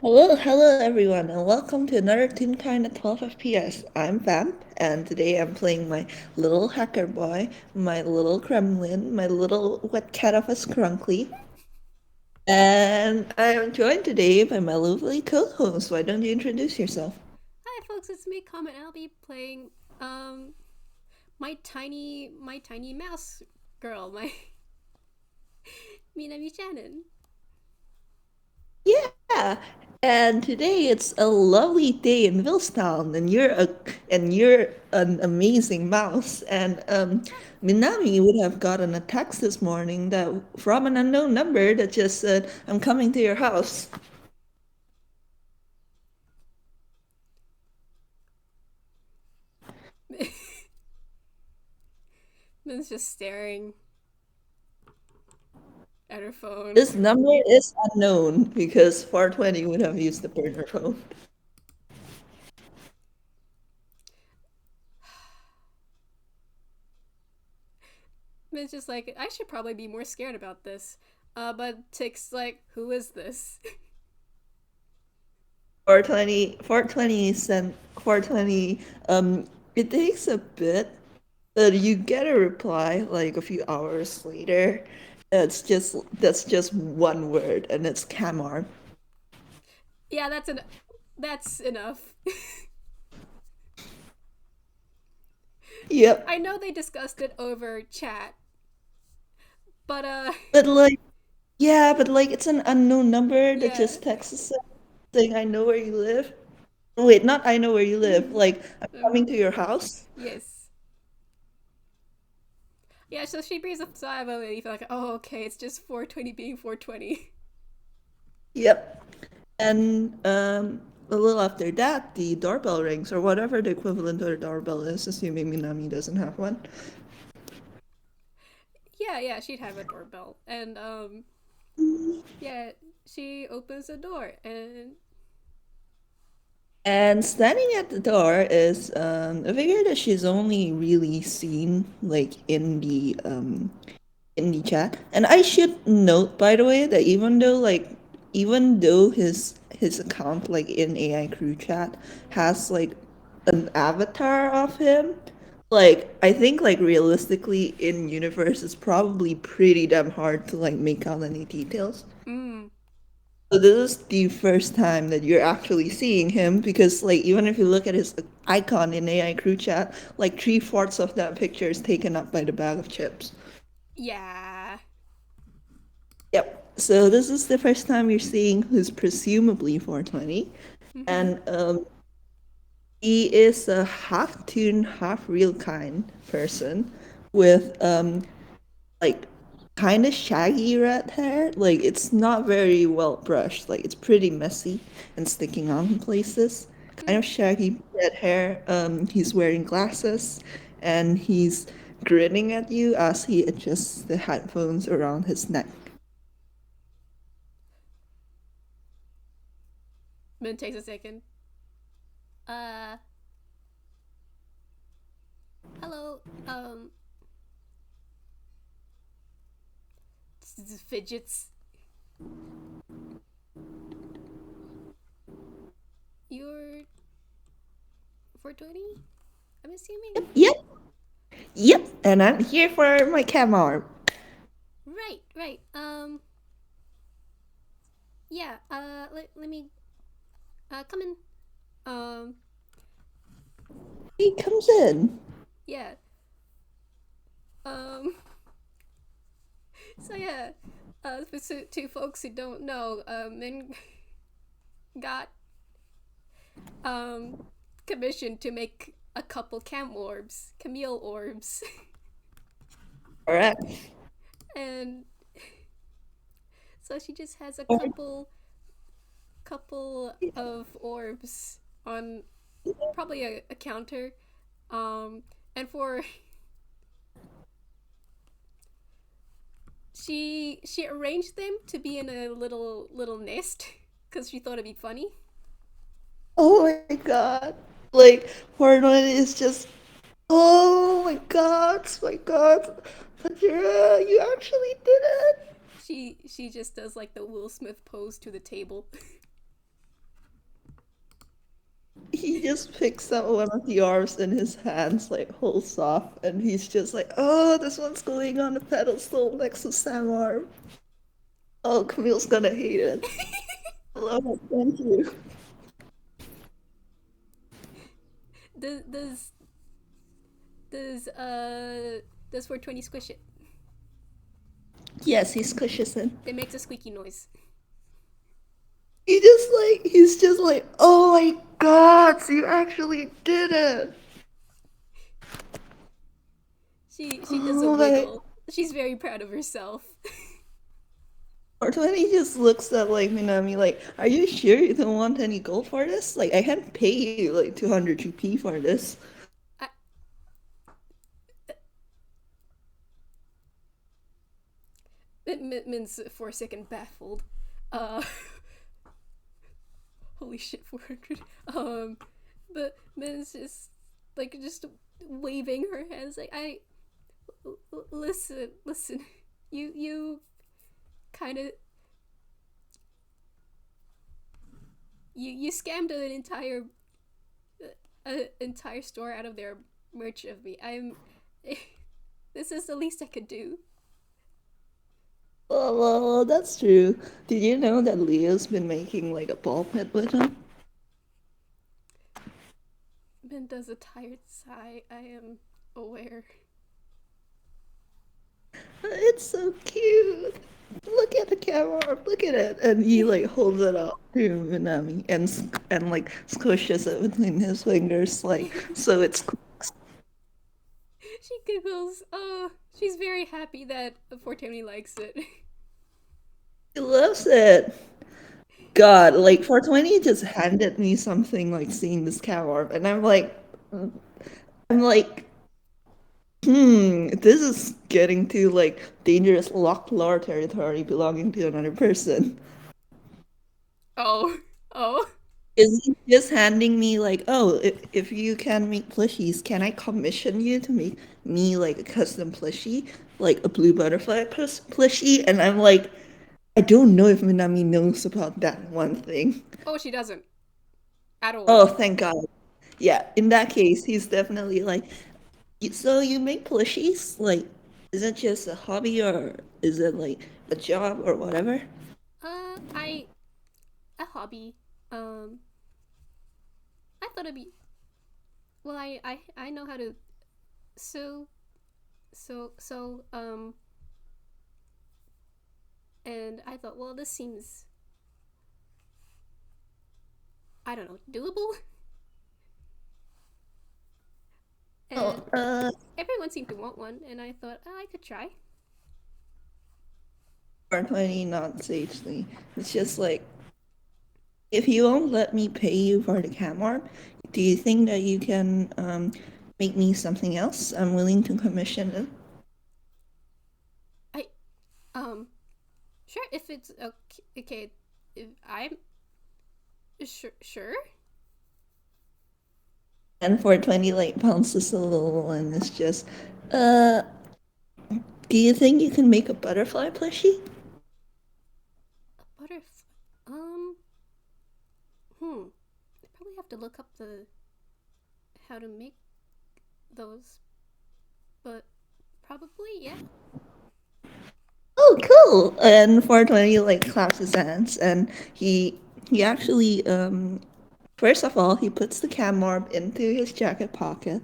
Hello everyone, and welcome to another Teen Kind at 12 FPS. I'm Vamp, and today I'm playing my little hacker boy, my little gremlin, my little wet cat of a scrunkly, and I am joined today by my lovely co-host. Why don't you introduce yourself? Hi folks, it's me Comet and I'll be playing um my tiny mouse girl, my Minami Shannon. Yeah, and today it's a lovely day in Willstown, and you're an amazing mouse. And Minami would have gotten a text this morning that from an unknown number that just said, "I'm coming to your house." Min's just staring at her phone. This number is unknown because 420 would have used the burner phone. Min's just like, I should probably be more scared about this. But Tick's like, who is this? 420 sent 420. It takes a bit. You get a reply like a few hours later. That's just one word, and it's Camar. Yeah, that's enough. Yep. I know they discussed it over chat, but But like, yeah, but like, it's an unknown number that yeah. just texts us saying, "I know where you live." Wait, not "I know where you live." Mm-hmm. Like, "I'm coming Um, to your house." yes. Yeah, so she breathes a sigh of relief, like, oh, okay, it's just 420 being 420. Yep. And a little after that, the doorbell rings, or whatever the equivalent of a doorbell is, assuming Minami doesn't have one. Yeah, she'd have a doorbell. And, yeah, she opens the door, and And standing at the door is a figure that she's only really seen like in the chat. And I should note, by the way, that even though his account like in AI crew chat has like an avatar of him, like I think like realistically in universe it's probably pretty damn hard to like make out any details. mm, So this is the first time that you're actually seeing him because like even if you look at his icon in AI crew chat, like three-fourths of that picture is taken up by the bag of chips. yeah. Yep. So this is the first time you're seeing who's presumably 420, Mm-hmm. and he is a half toon, half real kind person with like kind of shaggy red hair. Like it's not very well brushed. Like it's pretty messy and sticking on in places. Kind of Mm. shaggy red hair. He's wearing glasses and he's grinning at you as he adjusts the headphones around his neck. Min takes a second. Uh, hello, fidgets. You're 420? I'm assuming? Yep, yep. And I'm here for my cam arm. Right. Yeah, let me, come in. Um, He comes in. yeah. Um, so yeah, for two folks who don't know, Min got, um, commissioned to make a couple Camille orbs, All right. and so she just has a Or couple of orbs on probably a counter, um, and for she arranged them to be in a little nest because she thought it'd be funny. oh my god. Like Fortnite is just oh my god. But you actually did it. She just does like the Will Smith pose to the table. He just picks up one of the arms in his hands, like holds off, and he's just like, "Oh, this one's going on the pedestal next to Sam arm. Oh, Camille's gonna hate it. Love it, thank you." does does does 420 squish it? Yes, he squishes it. It makes a squeaky noise. He's just like, "Oh my God, so you actually did it." She does a Oh my. wiggle. She's very proud of herself. Or when he just looks at like Minami, like, "Are you sure you don't want any gold for this? Like, I can't pay you like 200 GP for this." I, Min's for a second baffled. Uh, holy shit, 400. But Min's just like just waving her hands like listen. You kind of you scammed an entire store out of their merch of me. I'm this is the least I could do. Oh, that's true. Did you know that Leo's been making like a ball pit with him? Min does a tired sigh. I am aware. It's so cute. Look at the camera. Look at it. And he like holds it up to Minami and like squishes it between his fingers, like so it's. She giggles. Oh, she's very happy that 420 likes it. He loves it. God, like 420 just handed me something like seeing this camera, and I'm like, this is getting to like dangerous locked lore territory belonging to another person. Oh, oh. Is he just handing me like, oh, if you can make plushies, can I commission you to make me like a custom plushie, like a blue butterfly plushie? And I'm like, I don't know if Minami knows about that one thing. Oh, she doesn't at all. Oh, thank God. Yeah, in that case, he's definitely like, so you make plushies? Like, is it just a hobby or is it like a job or whatever? I a hobby. Um, I thought it'd be well. I know how to sew, and I thought, well, this seems I don't know doable, Oh, and everyone seemed to want one, and I thought I could try. 420 not sagely. It's just like, if you won't let me pay you for the camera, do you think that you can make me something else? I'm willing to commission it. I sure if it's okay. Okay, if I'm sure. And 420 like bounces a little and it's just, uh, do you think you can make a butterfly plushie? A butterfly. Um, I probably have to look up the how to make those, but probably yeah. Oh, cool! And 420 like claps his hands, and he actually first of all he puts the cam orb into his jacket pocket.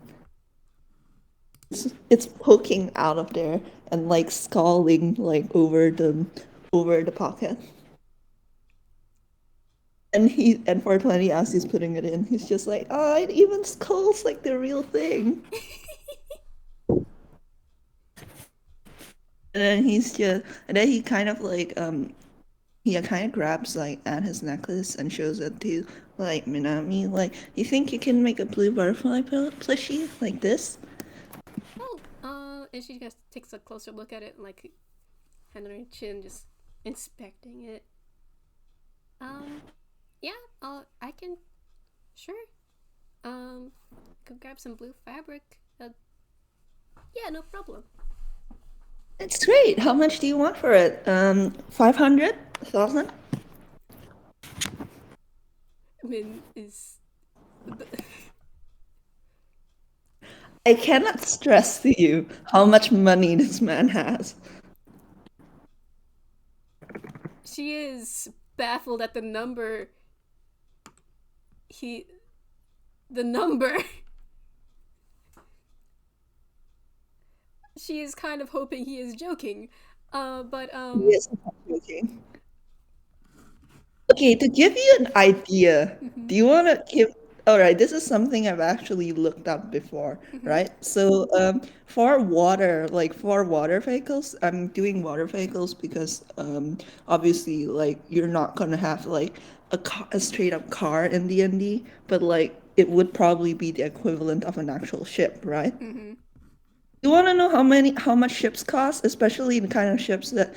It's poking out of there and like scalding like over the pocket. And 420 as he's putting it in, he's just like, oh, it even scalds like the real thing. And then he kind of like he kind of grabs like at his necklace and shows it to like Minami. Like, you think you can make a blue butterfly plushie like this? Oh, and she just takes a closer look at it, and like hand on her chin, just inspecting it. Um, yeah, I can, sure. Could grab some blue fabric. Yeah, no problem. It's great. How much do you want for it? 500? 1,000? Min is I cannot stress to you how much money this man has. She is baffled at the number. He. The number. She is kind of hoping he is joking. But, Yes, I'm not joking. Okay, to give you an idea, mm-hmm, do you want to give? All right, this is something I've actually looked up before, mm-hmm, right? So, for water, like for water vehicles, I'm doing water vehicles because, obviously, like you're not gonna have like a straight up car in D&D, but like it would probably be the equivalent of an actual ship, right? mm-hmm. You want to know how much ships cost, especially the kind of ships that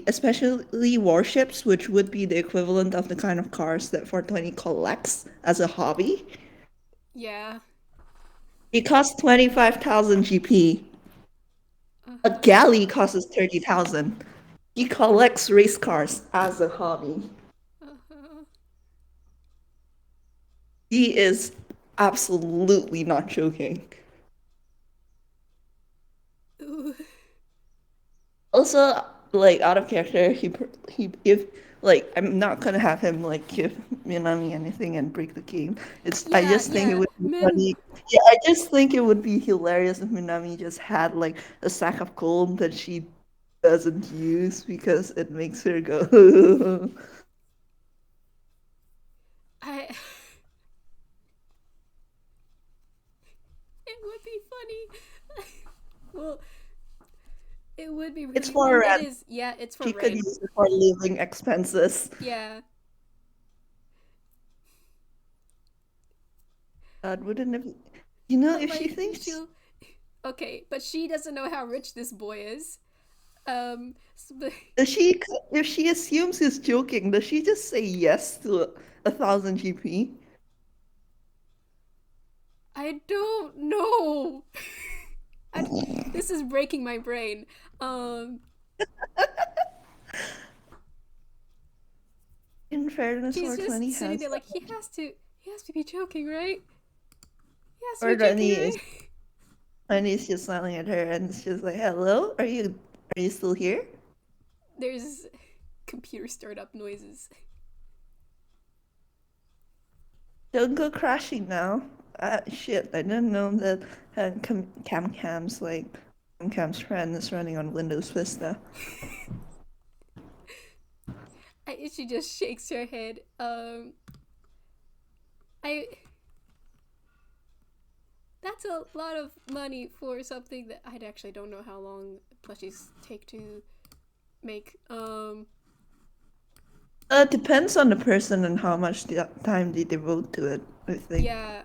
especially warships, which would be the equivalent of the kind of cars that 420 collects as a hobby? Yeah. It costs 25,000 GP. A Uh-huh. galley costs 30,000. He collects race cars as a hobby. Uh-huh. He is absolutely not joking. Ooh. Also, like out of character, he if like I'm not gonna have him like give Minami anything and break the game. It's I Yeah, just think it yeah. would be Men. funny. Yeah, I just think it would be hilarious if Minami just had like a sack of gold that she doesn't use because it makes her go. I. It would be funny. Well, it would be It's really. for It rent. is. Yeah, it's for She could rent. use it for living expenses. Yeah. God, wouldn't it? You know, But, if she like, thinks she'll. Okay, but she doesn't know how rich this boy is. But does she, if she assumes he's joking, does she just say yes to a thousand GP? I don't know. I, this is breaking my brain. Um, In fairness, she's just 420 sitting has there like he has to be joking, right? He has to be joking, 420 is right? 20 is just smiling at her and it's just like, "Hello, are you still here? There's computer startup noises. Don't go crashing now." Shit, I didn't know that Cam's like Cam's friend is running on Windows Vista. She just shakes her head. I That's a lot of money for something that I actually don't know how long plushies take to make. Depends on the person and how much time they devote to it, I think. Yeah.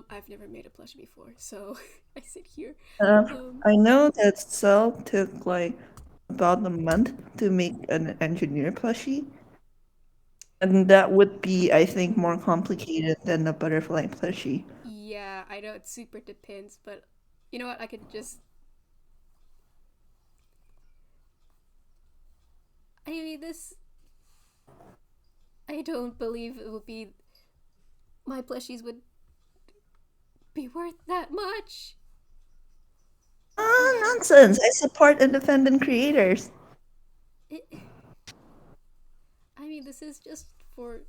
I've never made a plushie before, so I sit here. Uh, Um, I know that Cell took like about a month to make an engineer plushie, and that would be, I think, more complicated than a butterfly plushie. yeah, I know it super depends, but you know what? I could just. I mean, this. I don't believe it would be. My plushies would be worth that much. Ah, nonsense! I support independent creators. It, I mean, this is just for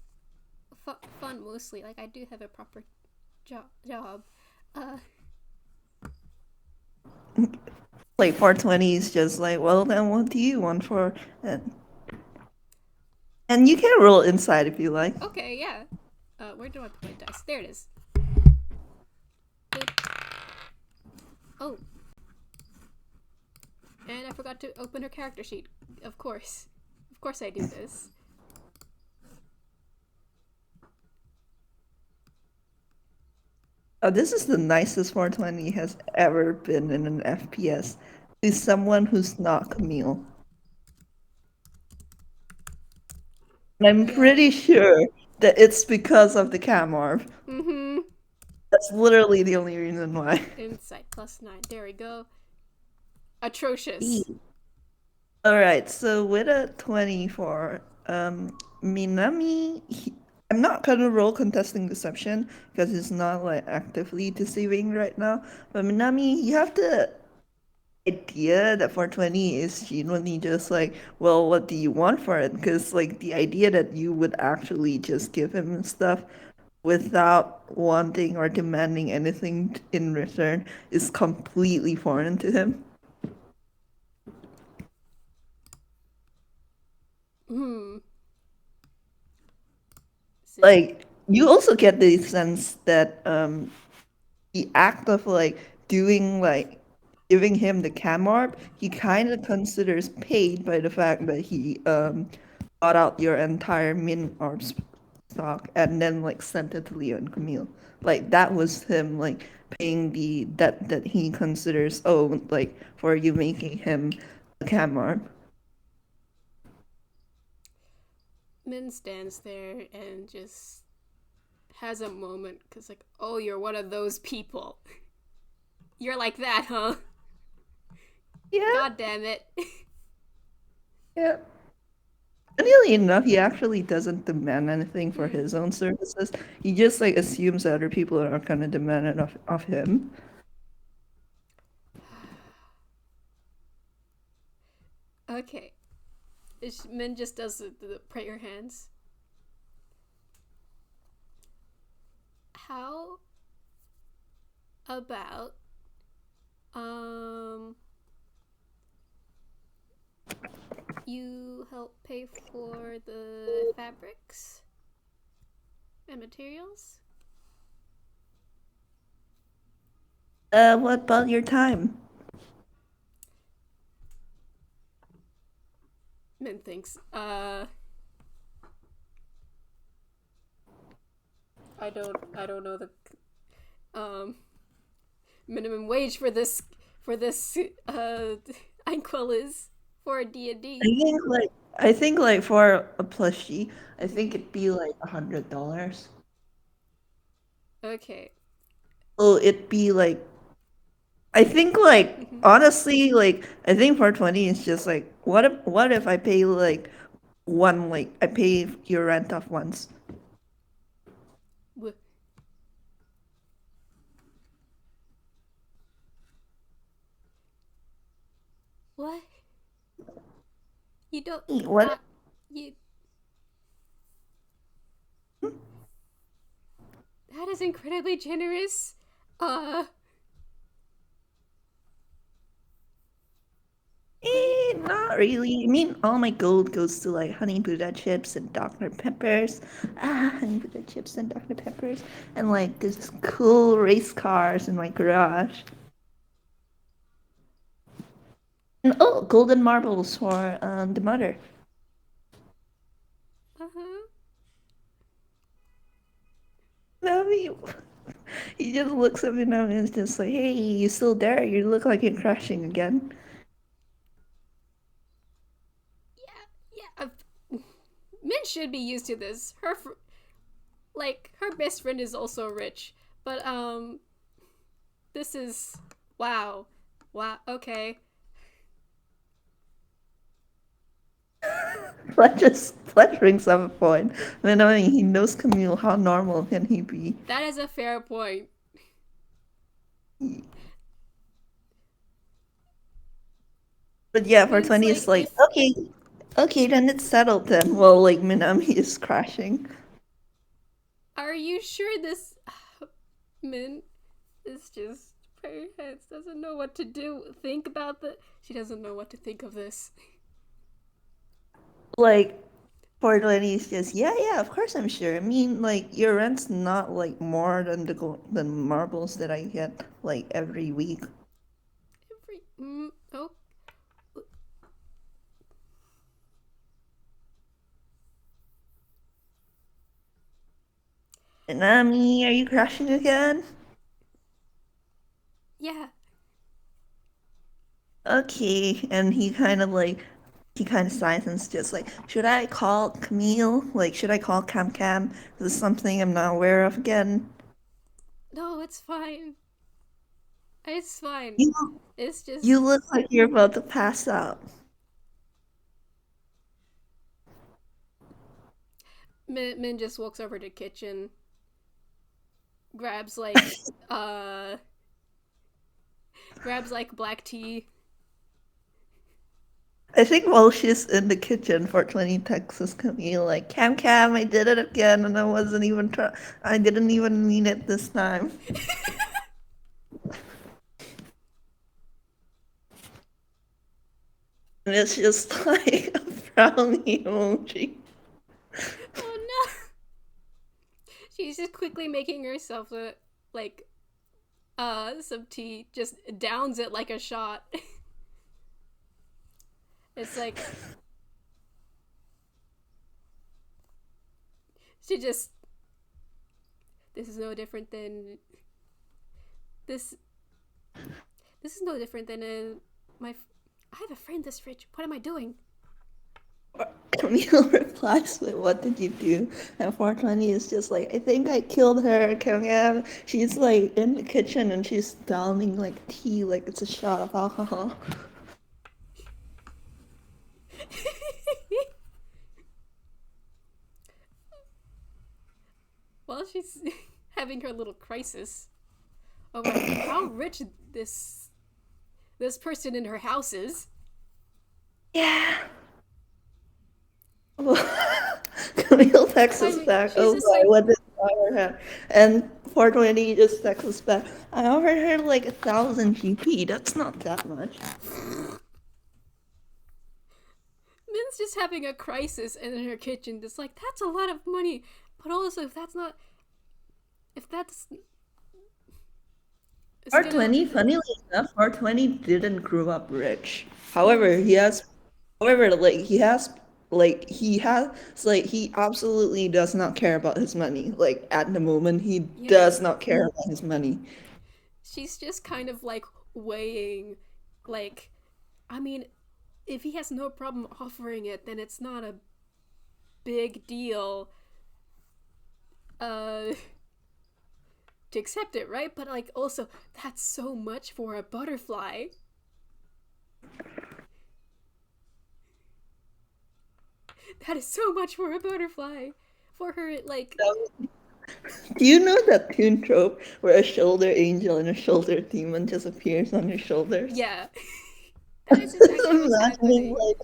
fun mostly. Like, I do have a proper job. Uh, Like 420 is just like, well, then what do you want for? And you can roll inside if you like. okay, yeah. Where do I put my dice? There it is. Good. Oh, and I forgot to open her character sheet. Of course. Of course I do this. Oh, this is the nicest 420 has ever been in an FPS. To someone who's not Camille. And I'm Yeah. pretty sure that it's because of the cam orb. Mm-hmm. That's literally the only reason why. Insight +9. There we go. Atrocious. E. All right, so with a 24, Minami, I'm not gonna roll contesting deception because he's not like actively deceiving right now. But Minami, you have the idea that 420 is genuinely just like, well, what do you want for it? Because like the idea that you would actually just give him stuff without wanting or demanding anything in return is completely foreign to him. Hmm. Since Like you also get the sense that the act of like doing like giving him the cam orb, he kind of considers paid by the fact that he bought out your entire min orb stock and then like sent it to Leo and Camille. Like that was him like paying the debt that he considers owed like for you making him a cam orb. Min stands there and just has a moment because, like, oh, you're one of those people. You're like that, huh? Yeah, God damn it. yeah. Funnily enough, he actually doesn't demand anything for Hmm. his own services. He just like assumes that other people are gonna demand it of him. Okay. Min just does the prayer hands. How about um you help pay for the fabrics and materials? What about your time? Min thinks, I don't know the um minimum wage for this Inkwell is for a I D&D. think like I think like for a plushie, I think it'd be like $100. Okay. Oh, it'd be like I think like Mm-hmm. honestly like I think 420 is just like what if I pay like one like I pay your rent off once. What? You don't What not you that is incredibly generous. Uh but Not really. I mean, all my gold goes to like Honey Buddha chips and Dr. Peppers. Ah, Honey Buddha chips and Dr. Peppers. And like this cool race cars in my garage. And oh, golden marbles for the mother. uh-huh. No, he just looks at me now and is just like, hey, you still there? You look like you're crashing again. Yeah. Min should be used to this. Like her best friend is also rich, but this is wow. Wow. Okay. Fletch brings up a point. Then I mean, he knows Camille. How normal can he be? That is a fair point. But yeah, for Min's 20 like it's like, if okay, then it's settled then. Well, like Minami is crashing. are you sure this Min is just her heads doesn't know what to do. Think about the she doesn't know what to think of this. Like, for 20 is just, yeah, of course I'm sure. I mean, like, your rent's not like more than the marbles that I get like every week. Oh, Minami, are you crashing again? yeah. Okay, and he kind of sighs and's just like, should I call Camille? Like, should I call Cam Cam? Is this something I'm not aware of again? No, it's fine. It's fine. You It's you just look like you're about to pass out. Min just walks over to the kitchen, grabs like uh grabs like black tea. I think while she's in the kitchen, 420 Texas Camille like, Cam Cam, I did it again, and I wasn't even I didn't even mean it this time. And it's just like a frowny emoji. Oh no! She's just quickly making herself a like some tea, just downs it like a shot. It's like she just this is no different than this this is no different than my I have a friend this rich. What am I doing? Camille replies with, "What did you do?" And 420 is just like, "I think I killed her, Cam Cam." She's like in the kitchen and she's downing like tea like it's a shot of alcohol. While she's having her little crisis over how rich this person in her house is. Yeah. Camille texts I us mean, back, she's "Oh just boy, like what did I offer her?" And 420 just texts us back, "I offered her like 1,000 GP. That's not that much." Min's just having a crisis in her kitchen. Just like that's a lot of money, but also if that's still 420, funnily enough, 420 didn't grow up rich. mm, However, he absolutely does not care about his money. Like at the moment, he yeah, does not care about his money. she's just kind of like weighing, like, I mean, if he has no problem offering it, then it's not a big deal uh to accept it, right? But like also that's so much for a butterfly. That is so much for a butterfly. For her like Do you know that toon trope where a shoulder angel and a shoulder demon just appears on your shoulders? yeah. That is exactly what's Imagining happening. like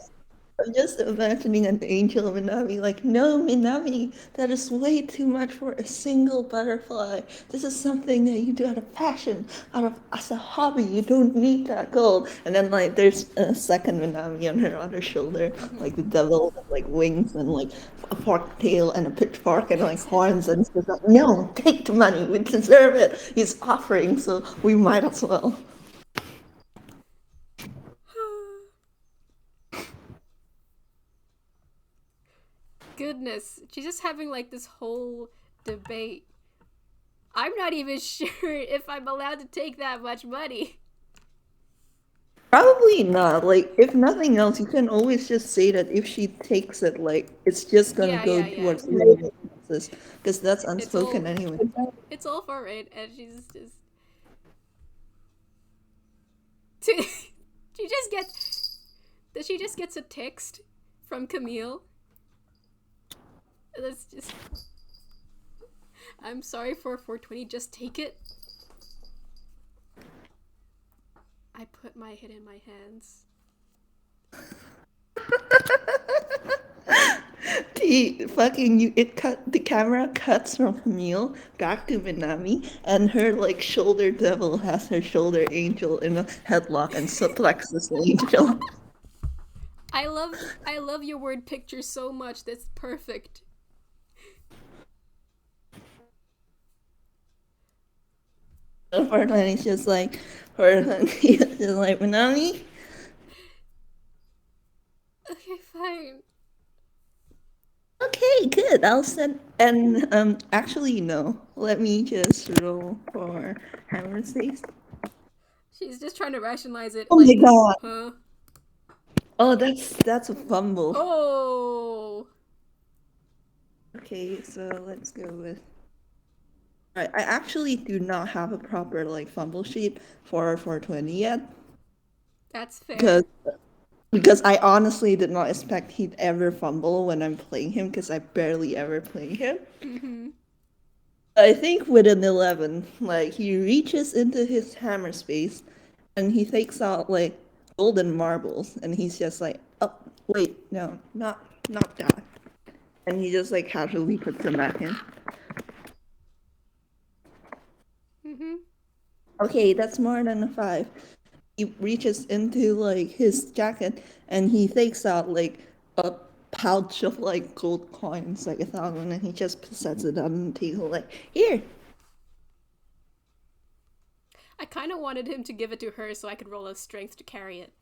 I'm just imagining an angel Minami like, no, Minami, that is way too much for a single butterfly. This is something that you do out of passion, out of as a hobby. You don't need that gold. And then like there's a second Minami on her other shoulder, Mm-hmm. like the devil with like wings and like a forked tail and a pitchfork and like horns, and it's just like, no, take the money. We deserve it. He's offering, so we might as well. Goodness, she's just having like this whole debate. I'm not even sure if I'm allowed to take that much money. Probably not. Like, if nothing else, you can always just say that if she takes it, like, it's just gonna Yeah, go yeah, yeah. towards living expenses, because that's It's unspoken all anyway. it's all for it, and she's just she just gets that she just gets a text from Camille. That's just I'm sorry for 420. Just take it. I put my head in my hands. The camera cuts from Camille back to Minami, and her like shoulder devil has her shoulder angel in a headlock and suplexes the angel. I love your word picture so much. That's perfect. And Fortnite is just like, Fortnite is just like, Minami. Okay, fine. Okay, good. I'll send. And actually, no. Let me just roll for hammer safe. She's just trying to rationalize it Oh my like, god. huh? Oh, that's a fumble. Oh. Okay, so let's go with. I actually do not have a proper like fumble sheet for 420 yet, That's because fair. because I honestly did not expect he'd ever fumble when I'm playing him because I barely ever play him. Mm-hmm. I think with an 11, like he reaches into his hammer space and he takes out like golden marbles and he's just like, oh, wait, no, not that. And he just like casually puts them back in. Mm-hmm. Okay, that's more than a 5. He reaches into like his jacket and he takes out like a pouch of like gold coins, like 1,000, and he just sets it on the table like, here. I kind of wanted him to give it to her so I could roll a strength to carry it.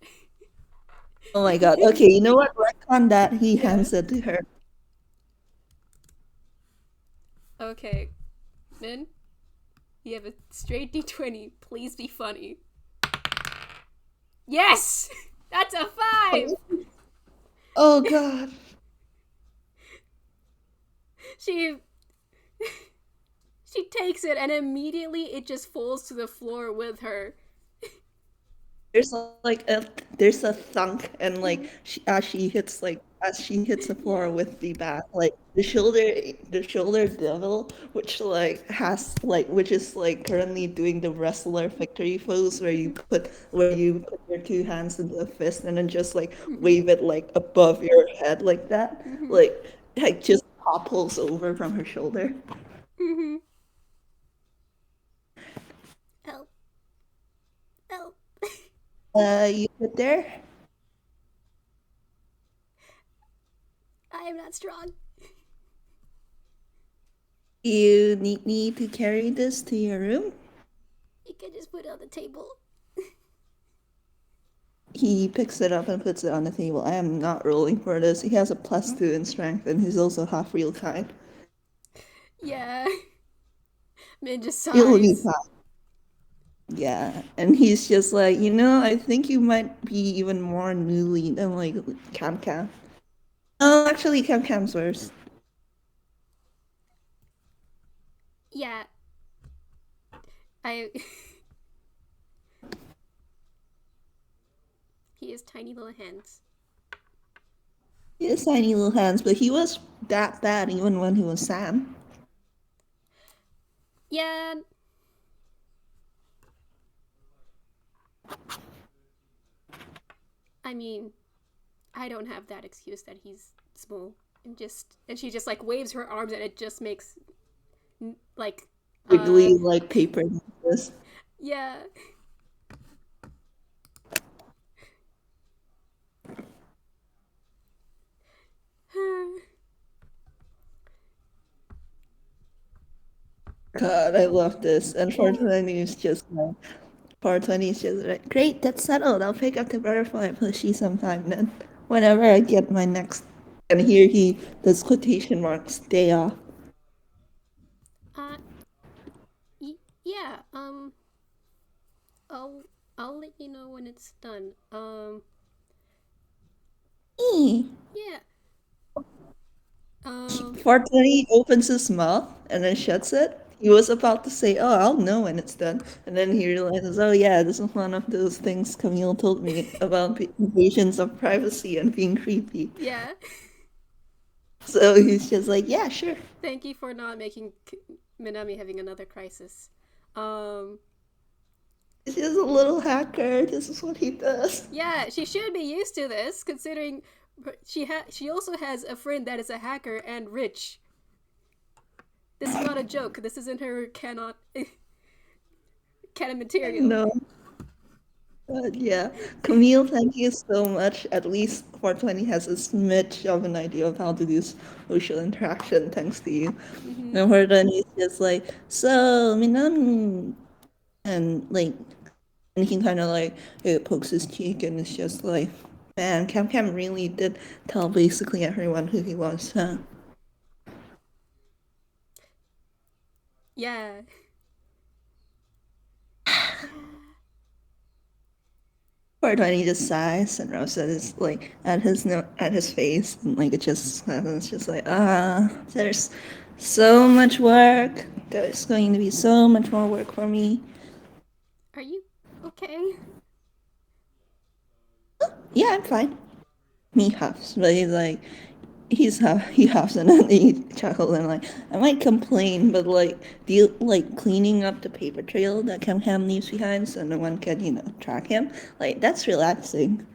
Oh my god. Okay, you know what? Retcon that he Yeah. hands it to her. Okay, Min, you have a straight d20. Please be funny. Yes! That's a 5! Oh god. She she takes it and immediately it just falls to the floor with her. There's there's a thunk and like Mhm. as she hits the floor Yeah. with the bat, like the shoulder devil, which like has like which is like currently doing the wrestler victory pose where you put your two hands into a fist and then just like Mm-hmm. wave it like above your head like that, Mm-hmm. like just topples over from her shoulder. Mm-hmm. Help. Help. You get there? I am not strong. You need me to carry this to your room? You can just put it on the table. He picks it up and puts it on the table. I am not rolling for this. He has a +2 in strength, and he's also half real kind. Yeah. Min just It'll be sighs. fine. Yeah, and he's just like, I think you might be even more newly than like Cam Cam. Oh, actually, Cam Cam's worse. Yeah. I. He has tiny little hands. He has tiny little hands, but he was that bad even when he was Sam. Yeah. I mean, I don't have that excuse that he's small and she just like waves her arms and it just makes like uh Wiggly like paper. This. yeah. God, I love this. And 420 is just like 420 is just like, great, that's settled. I'll pick up the butterfly plushie sometime then. Whenever I get my next. And here he does quotation marks, day off. uh yeah, I'll I'll let you know when it's done. Eee. Yeah. Um 420 opens his mouth and then shuts it. He was about to say, oh, I'll know when it's done. And then he realizes, oh, yeah, this is one of those things Camille told me about invasions of privacy and being creepy. yeah. So he's just like, yeah, sure. Thank you for not making Minami having another crisis. Um He's just a little hacker. This is what he does. yeah, she should be used to this considering she also has a friend that is a hacker and rich. This is not a joke. This is in her canon I material. know. But yeah, Camille, thank you so much. At least 420 has a smidge of an idea of how to do social interaction thanks to you. Mm-hmm. And 420 is just like, so, Minami. And like, and he kind of like it pokes his cheek and it's just like, man, Cam Cam really did tell basically everyone who he was, huh? Yeah. Yeah. 420 just sighs and rubs at his like at his face and like it just it's just like there's so much work. There's going to be so much more work for me. Are you okay? Yeah, I'm fine. He huffs, but he's like, he huffs and then he chuckles and like, I might complain, but like, do you like cleaning up the paper trail that Cam Cam leaves behind so no one can, track him? Like, that's relaxing.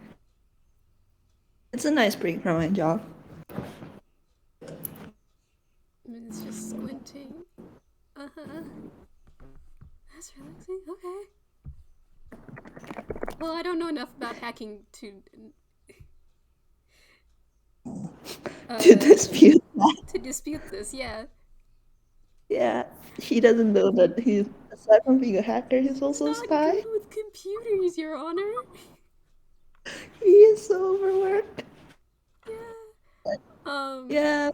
It's a nice break from my job. Min's just squinting. Uh huh. That's relaxing. Okay. Well, I don't know enough about hacking To uh dispute that. to dispute this. Yeah, Yeah, she doesn't know that he's, aside from being a hacker, he's he's also a not good spy. with computers, Your Honor. He is so overworked. Yeah. Um. Yeah,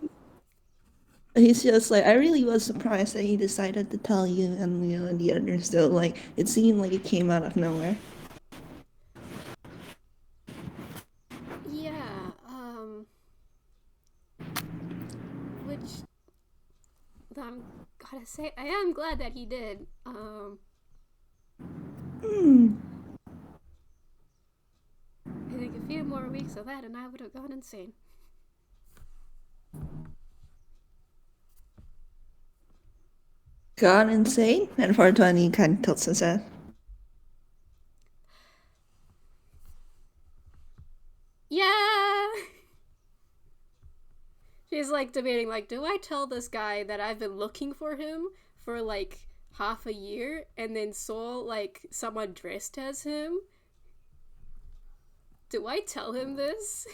he's just like, I really was surprised that he decided to tell you and, the others, though. Like, it seemed like it came out of nowhere. Yeah. Which I'm gotta say, I am glad that he did. Hmm. I think a few more weeks of that, and I would have gone insane. Gone insane? And 420 kind of tilts his head. Yeah. She's like debating, like, do I tell this guy that I've been looking for him for like half a year and then saw like someone dressed as him? Do I tell him this?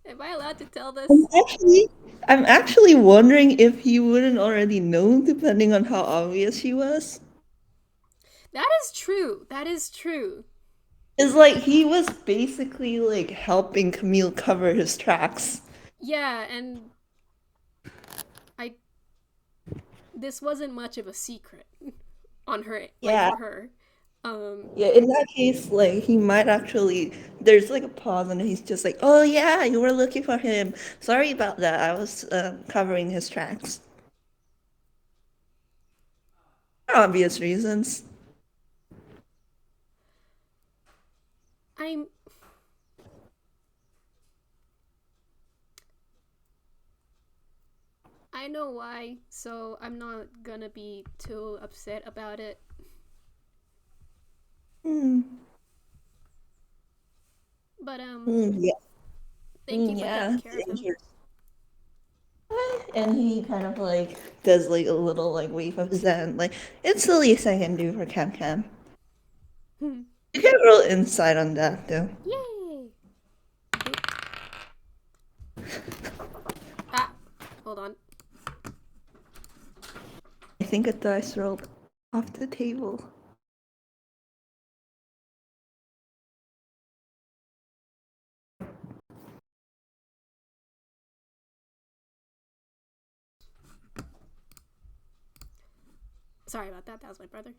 Am I allowed to tell I'm this? actually, I'm actually wondering if he wouldn't already know, depending on how obvious she was. That is true. That is true. It's like he was basically like helping Camille cover his tracks. Yeah, and I this wasn't much of a secret on her, like Yeah, for her. Um yeah. In that case, like he might actually. There's like a pause, and he's just like, "Oh yeah, you were looking for him. Sorry about that. I was covering his tracks for obvious reasons." I'm I know why, so I'm not gonna be too upset about it. Hmm. But Yeah. thank you for taking Yeah. care of him. And he kind of like does like a little like wave of his hand, like it's the least I can do for Cam Cam. You get real insight on that though. Yay! Oop. Ah, hold on. I think a dice rolled off the table. Sorry about that. That was my brother.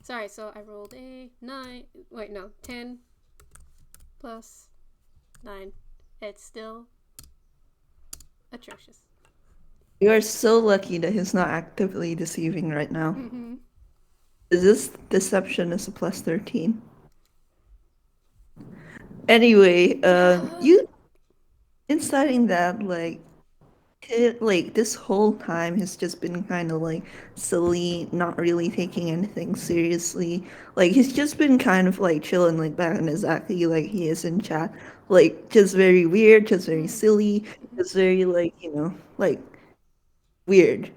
Sorry. So I rolled a 9. Wait, no, 10 plus 9. It's still atrocious. You are so lucky that he's not actively deceiving right now. Mm-hmm. This deception is a plus 13. Anyway, you inciting that like like this whole time has just been kind of like silly, not really taking anything seriously. Like he's just been kind of like chilling like back and exactly like he is in chat. Like just very weird, just very Mm. silly, Mm-hmm. just very like, like weird.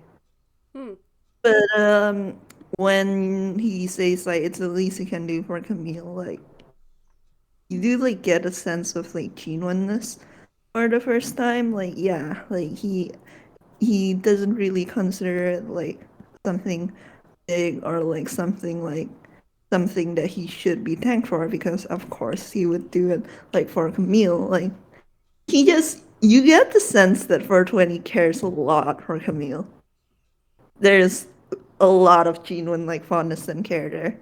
Hmm. But when he says like it's the least he can do for Camille, like you do like get a sense of like genuineness for the first time. Like yeah, like he doesn't really consider it like something big or like something that he should be thanked for because of course he would do it like for Camille. Like he just you get the sense that 420 cares a lot for Camille. There's a lot of genuine like fondness and care there.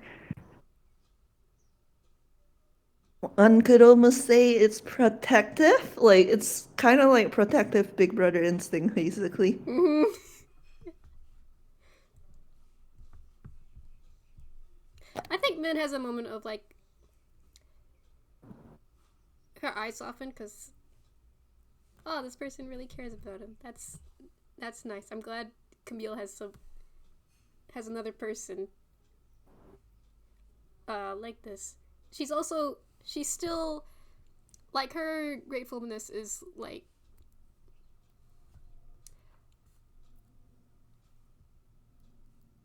One could almost say it's protective. Like it's kind of like protective big brother instinct basically. Mm-hmm. I think Min has a moment of like her eyes soften because oh, this person really cares about him. That's nice. I'm glad Camille has another person like this. She's still like her gratefulness is like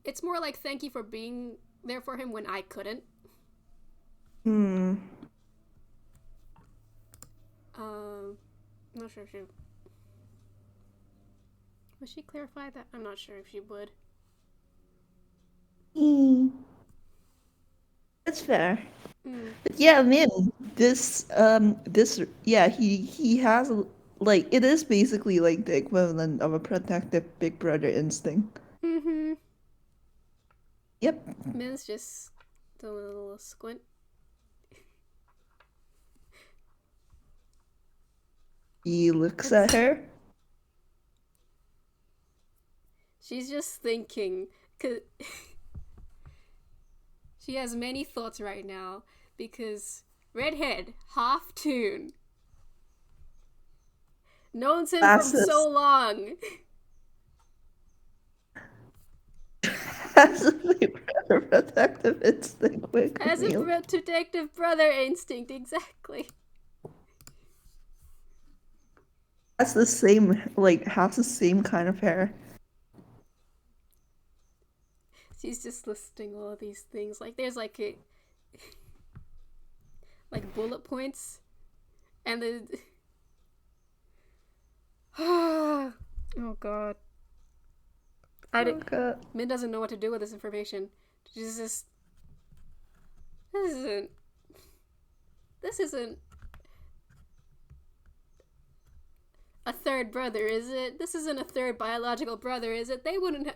it's more like thank you for being there for him when I couldn't. Hmm. I'm not sure if she would she clarify that. I'm not sure if she would. Hmm. That's fair. Mm. But yeah, man, this yeah, he has like it is basically like the equivalent of a protective big brother instinct. Mm-hmm. Yep. Min's just doing a little squint. He looks at It's her. she's just thinking cause she has many thoughts right now because redhead half tune knows him That's from his so long that's his protective instinct with as a Camille. protective brother instinct exactly. That's the same like has the same kind of hair. She's just listing all of these things like there's like bullet points and the oh god I Oh did, god. Min doesn't know what to do with this information. She's just this isn't this isn't a third brother, is it? This isn't a third biological brother, is it? They wouldn't.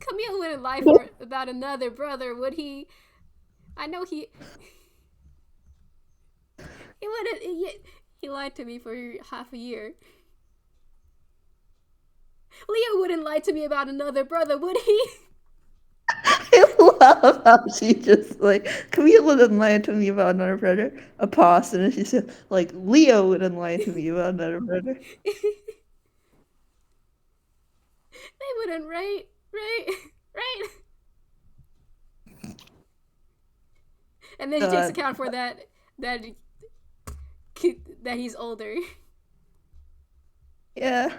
Camille wouldn't lie for about another brother, would he? I know he wouldn't. He lied to me for half a year. Leo wouldn't lie to me about another brother, would he? I love how she just like Camille wouldn't lie to me about another brother. A pause and then she said like Leo wouldn't lie to me about another brother. They wouldn't, right? Right? Right? And then he takes God. account for that that he's older. Yeah.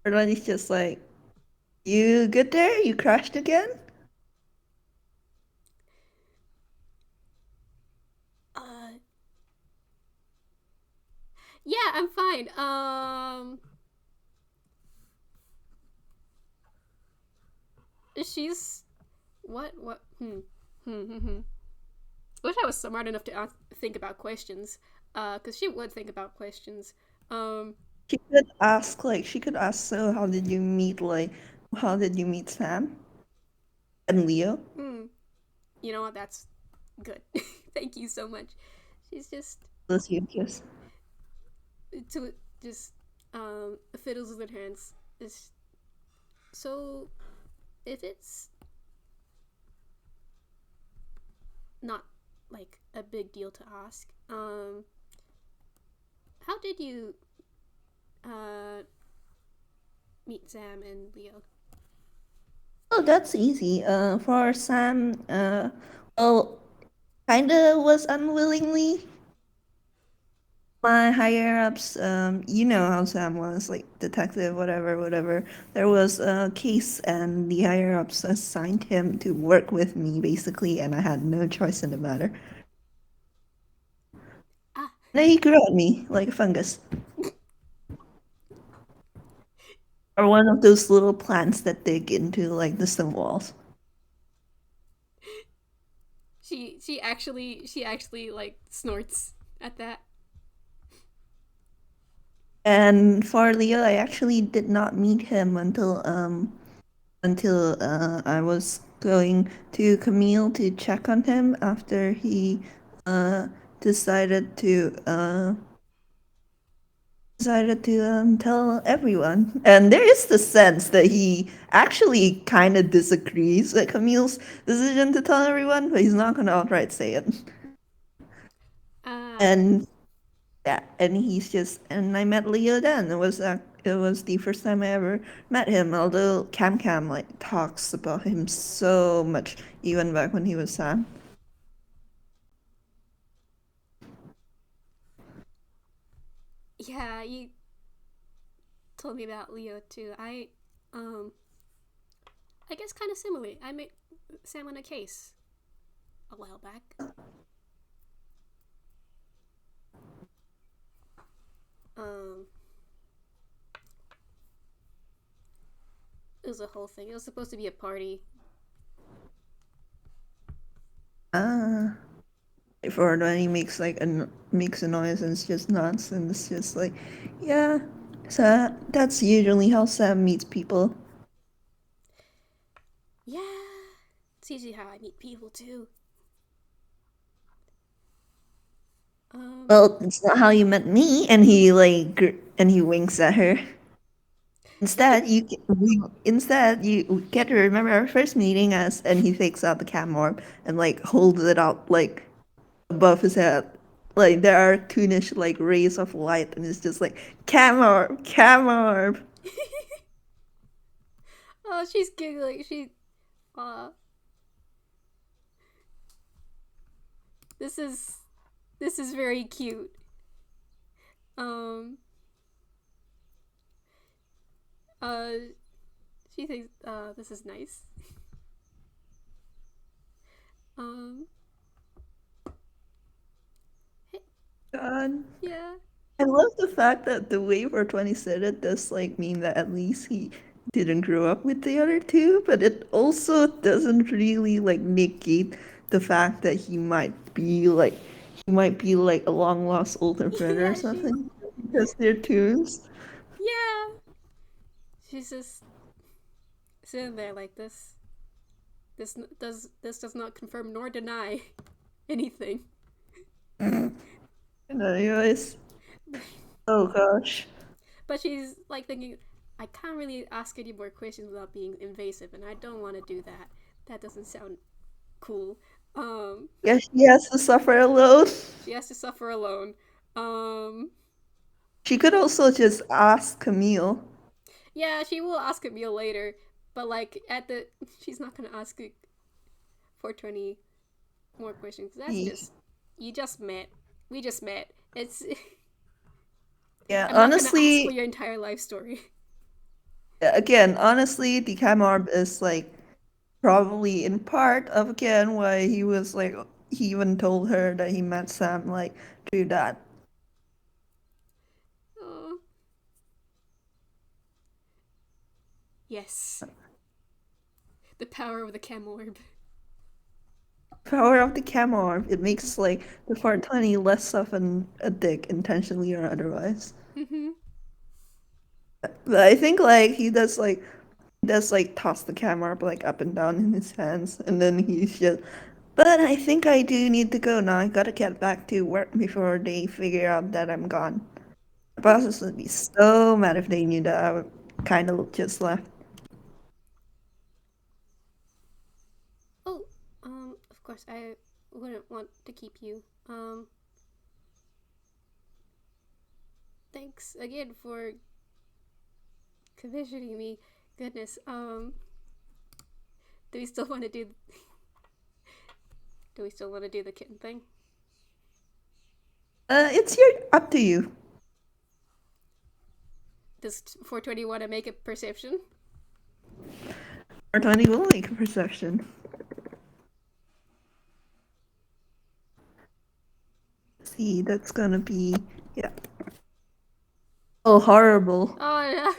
Or then he's just like, you good there? You crashed again? Uh, yeah, I'm fine. She's what? Wish I was smart enough to think about questions. Cause she would think about questions. Um, She could ask, so how did you meet Sam and Leo? hmm, you know what? That's good. Thank you so much. She's just Those you kiss. to just fiddles with her hands. Is so if it's not like a big deal to ask, how did you uh meet Sam and Leo? Oh, that's easy. For Sam, well, kinda was unwillingly. My higher ups, you know how Sam was, like detective, whatever, whatever. There was a case, and the higher ups assigned him to work with me, basically, and I had no choice in the matter. Ah, And he grew on me like a fungus, or one of those little plants that dig into like the stone walls. she actually like snorts at that. And for Leo, I actually did not meet him until I was going to Camille to check on him after he uh decided to uh decided to tell everyone. And there is the sense that he actually kind of disagrees with Camille's decision to tell everyone, but he's not gonna outright say it. And yeah, and he's just and I met Leo then. It was the first time I ever met him. Although Cam Cam like talks about him so much, even back when he was Sam. Yeah, you told me about Leo too. Um, I guess kind of similarly. I met Sam on a case a while back. Um, it was a whole thing. It was supposed to be a party. Ah, for when he makes like makes a noise and it's just nuts and it's just like, yeah. So that's usually how Sam meets people. Yeah, it's usually how I meet people too. Um, Well, it's not how you met me. And he like and he winks at her. Instead you get to remember our first meeting as and he takes out the cam orb and like holds it up like above his head. Like there are cartoonish like rays of light and it's just like cam orb, cam orb. oh, she's giggling. Uh, this is, this is very cute. Um, uh, she thinks, this is nice. Um, hey, God. yeah, I love the fact that the way 420 said it does like mean that at least he didn't grow up with the other two, but it also doesn't really like negate the fact that he might be like a long lost older brother or yeah, she's, something because they're twins. yeah. She's just sitting there like this. This does not confirm nor deny anything. And anyways, oh gosh. But she's like thinking, I can't really ask any more questions without being invasive, and I don't want to do that. That doesn't sound cool. Um, Yeah, she has to suffer alone. she has to suffer alone. Um, She could also just ask Camille. yeah, she will ask Emil later, but like at the, she's not gonna ask 420 more questions. That's He, just, you just met. We just met. It's, yeah, I'm not gonna ask for honestly, your entire life story. again, honestly, the Camarb is like probably in part of again why he was like he even told her that he met Sam like through that. Oh, yes, the power of the chem orb. Power of the Camarb. It makes like the 420 less of a dick intentionally or otherwise. Mm-hmm. But I think like he does like toss the Camarb like up and down in his hands and then he's just but I think I do need to go now. I gotta get back to work before they figure out that I'm gone. My Okay. bosses would be so mad if they knew that I kind of just left. Oh, of course, I wouldn't want to keep you. Thanks again for commissioning me. Goodness. Do we still want to do? Do we still want to do the kitten thing? It's your up to you. Does 420 want to make a perception? Or Tony will make a perception. See, that's gonna be yeah. Oh, horrible. Oh yeah.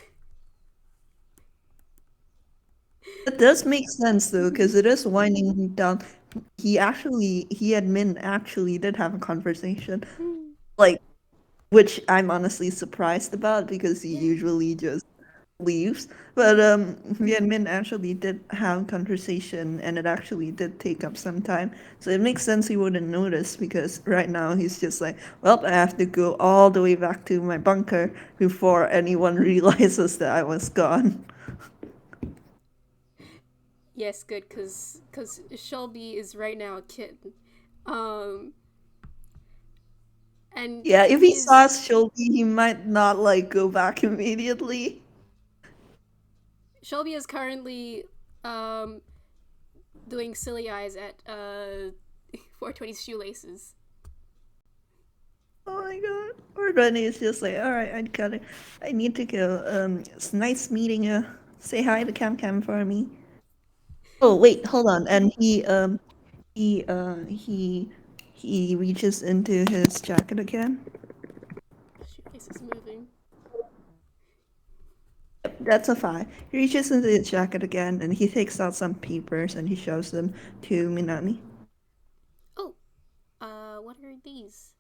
It does make sense though, Mm-hmm. because it is winding him down. He and Min actually did have a conversation, like, which I'm honestly surprised about because he Yeah. usually just leaves. But Mm-hmm. me and Min actually did have conversation, and it actually did take up some time. So it makes sense he wouldn't notice because right now he's just like, well, I have to go all the way back to my bunker before anyone realizes that I was gone. Yes, good, cause Shelby is right now a kitten. Um, and Yeah, if he saw he's Shelby, he might not like go back immediately. Shelby is currently um doing silly eyes at 420's shoelaces. Oh my god. Or Rennie is just like, alright, I need to go. It's nice meeting you. Say hi to Cam Cam for me. Oh wait, hold on. And he he reaches into his jacket again. Shoelace is moving. Yep, that's a five. He reaches into his jacket again and he takes out some papers and he shows them to Minami. Oh, what are these?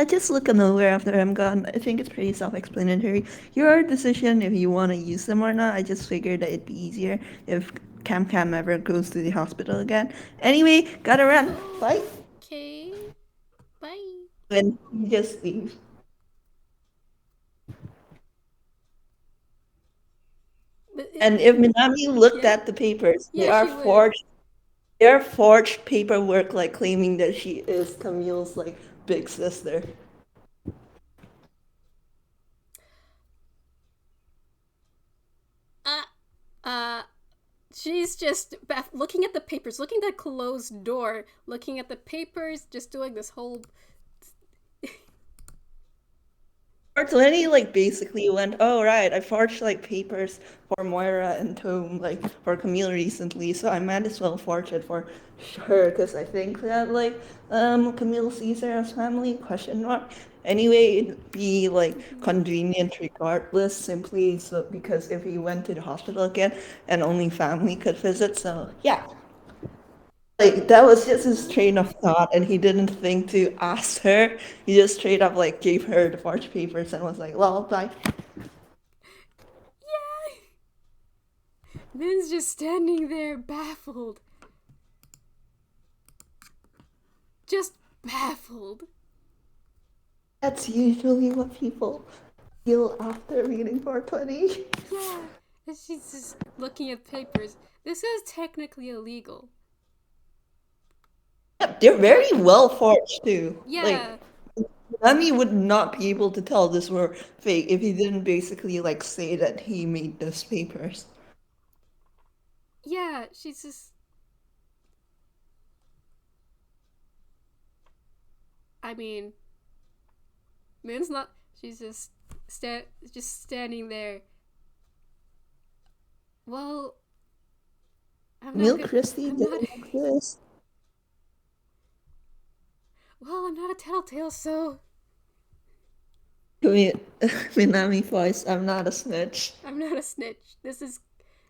Just look them over after I'm gone. I think it's pretty self-explanatory. Your decision if you want to use them or not. I just figured that it'd be easier if Cam Cam ever goes to the hospital again. Anyway, gotta run. Bye. Okay, bye. And he just leaves. But And if Minami looked yeah, at the papers, they yeah, are she would. forged. They're forged paperwork, like claiming that she is Camille's like big sister. Uh, uh, she's just looking at the papers, looking at the closed door, looking at the papers, just doing this whole. 420 like basically went, oh right, I forged like papers for Moira and Tome like for Camille recently, so I might as well forge it for her because I think that like Camille sees her as family question mark. Anyway, it'd be like convenient regardless, simply so because if he went to the hospital again and only family could visit, so yeah. Like that was just his train of thought, and he didn't think to ask her. He just straight up like gave her the forged papers and was like, "Well, bye." Yeah! Min's just standing there, baffled. Just baffled. That's usually what people feel after reading 420. Yeah, and she's just looking at papers. This is technically illegal. Yep, they're very But, well forged too. Like, yeah, Nami would not be able to tell this were fake if he didn't basically like say that he made those papers. yeah, she's just. I mean, Min's not. She's just just standing there. Well, I'm not Camille good. Christie I'm not. didn't exist. Well, I'm not a tattletale, so Camille, Minami voice, I'm not a snitch. I'm not a snitch. This is.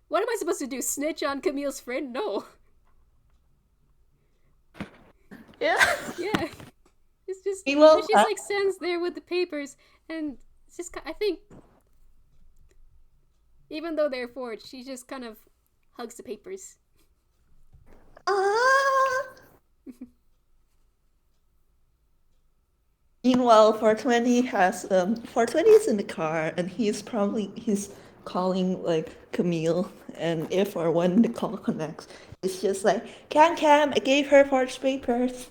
What am I supposed to do? Snitch on Camille's friend? No. Yeah. Yeah. It's just. And Meanwhile, she's like stands there with the papers, and it's just. I think even though they're forged, she just kind of hugs the papers. ah. Meanwhile, 420 has 420 is in the car and he's calling like Camille, and if or when the call connects, it's just like Cam Cam, I gave her forged papers.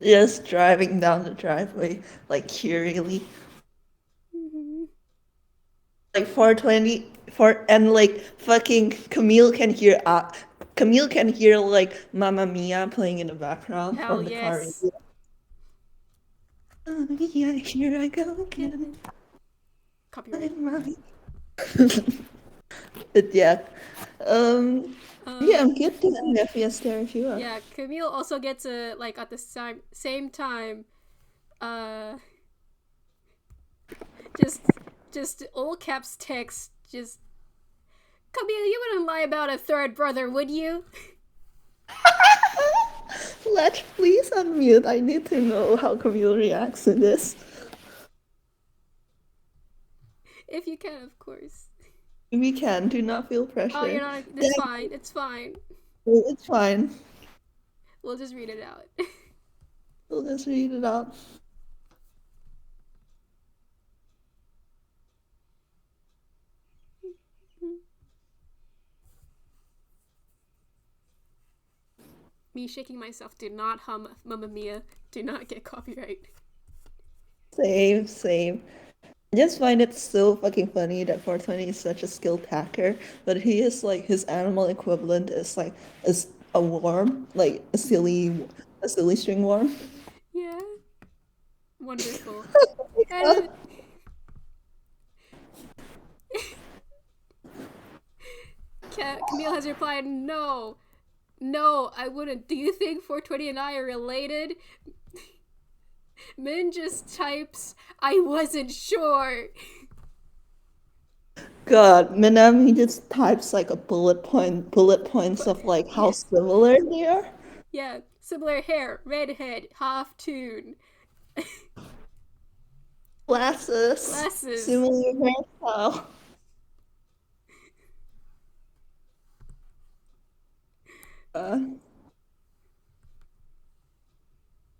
Just driving down the driveway like eerily. Like 420 for and like fucking Camille can hear like Mamma Mia playing in the background Hell from the car yes. radio. Oh, yeah, here I go again. Copyright. But yeah. Um yeah, Um, I'm good to end the fiesta if you are. yeah, Camille also gets a like at the same time, uh, just all caps text. Just Camille, you wouldn't lie about a third brother, would you? Let's please unmute. I need to know how Camille reacts to this. If you can, of course. We can, do not feel Oh, you pressure. know, it's Thank fine. It's fine. you. It's fine. We'll just read it out. We'll just read it out. me shaking myself. Do not hum Mamma Mia. Do not get copyright. Same, same. I just find it so fucking funny that 420 is such a skilled hacker, but he is like his animal equivalent is like is a worm, like a silly string worm. Yeah, wonderful. Oh my And God. Camille has replied, no. No, I wouldn't. Do you think 420 and I are related? Min just types, I wasn't sure. God, Minami just types like a bullet points But of like how yeah, similar they are. yeah, similar hair, redhead, half tune, Glasses, glasses. similar hairstyle. Uh,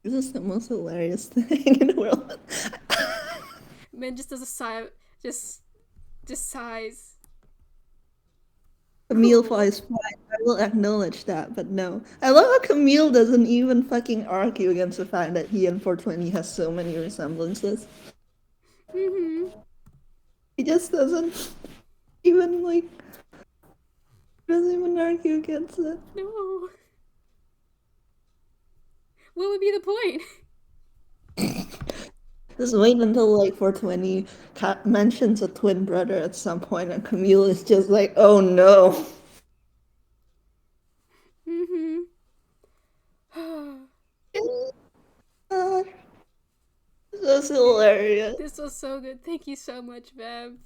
this is the most hilarious thing in the world. Min just does a sigh, just just sighs. Camille Cool. is fine. I will acknowledge that, but no. I love how Camille doesn't even fucking argue against the fact that he and 420 has so many resemblances. Mm-hmm. He just even like doesn't even argue against it. No. What would be the point? Just wait until like 420 mentions a twin brother at some point, and Camille is just like, "Oh no." Mm-hmm. God, this is hilarious. This was so good. Thank you so much, Vamp.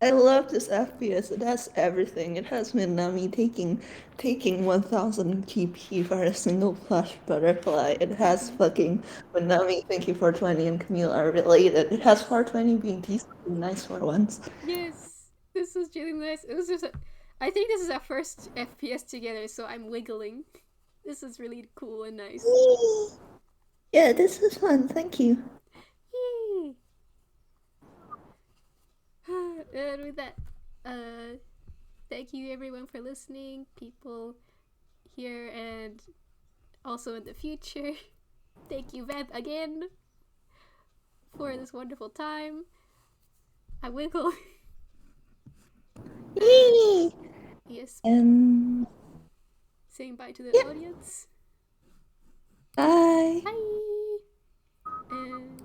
I love this FPS. It has everything. It has Minami taking 1000 GP for a single plush butterfly. It has Mm-hmm. fucking Minami thinking 420 and Camille are related. It has Yes. 420 being decently nice for once. Yes. This was really nice. It was just I think this is our first FPS together, so I'm wiggling. This is really cool and nice. Yeah, this was fun. Thank you. Yay! And with that, uh, thank you everyone for listening, people here and also in the future. Thank you, Vamp, again for this wonderful time. I wiggle. And Yay! yes, And saying bye to the yeah, audience. bye. Bye! And